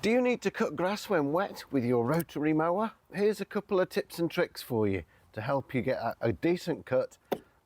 Do you need to cut grass when wet with your rotary mower? Here's a couple of tips and tricks for you to help you get a decent cut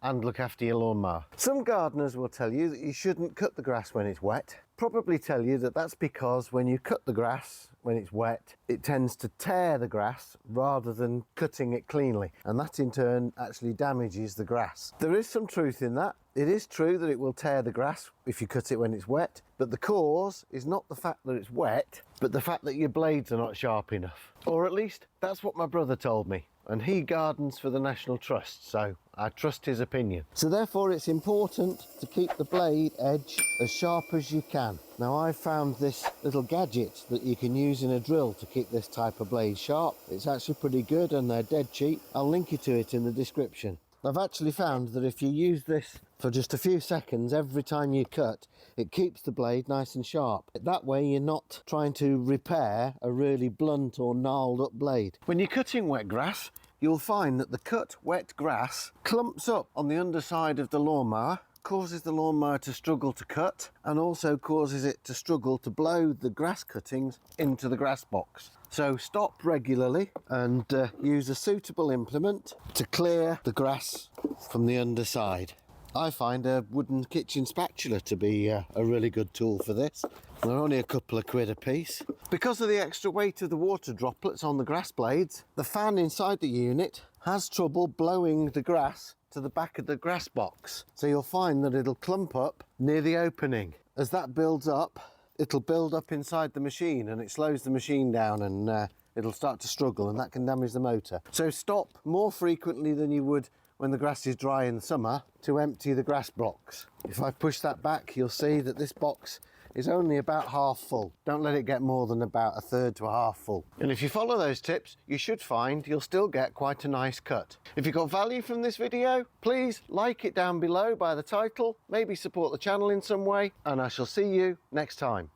and look after your lawnmower. Some gardeners will tell you that you shouldn't cut the grass when it's wet. Probably tell you that that's because when you cut the grass when it's wet, it tends to tear the grass rather than cutting it cleanly, and that in turn actually damages the grass. There is some truth in that. It is true that it will tear the grass if you cut it when it's wet, but the cause is not the fact that it's wet, but the fact that your blades are not sharp enough. Or at least that's what my brother told me, and he gardens for the National Trust, so I trust his opinion. So therefore it's important to keep the blade edge as sharp as you can. Now I've found this little gadget that you can use in a drill to keep this type of blade sharp. It's actually pretty good and they're dead cheap. I'll link you to it in the description. I've actually found that if you use this for just a few seconds every time you cut, it keeps the blade nice and sharp. That way you're not trying to repair a really blunt or gnarled up blade. When you're cutting wet grass, you'll find that the cut wet grass clumps up on the underside of the lawnmower, causes the lawnmower to struggle to cut, and also causes it to struggle to blow the grass cuttings into the grass box. So stop regularly and use a suitable implement to clear the grass from the underside. I find a wooden kitchen spatula to be a really good tool for this. They're only a couple of quid a piece. Because of the extra weight of the water droplets on the grass blades, the fan inside the unit has trouble blowing the grass to the back of the grass box. So you'll find that it'll clump up near the opening. As that builds up, it'll build up inside the machine and it slows the machine down, and it'll start to struggle, and that can damage the motor. So stop more frequently than you would when the grass is dry in the summer to empty the grass box. If I push that back, you'll see that this box is only about half full. Don't let it get more than about a third to a half full. And if you follow those tips, you should find you'll still get quite a nice cut. If you got value from this video, please like it down below by the title, maybe support the channel in some way, and I shall see you next time.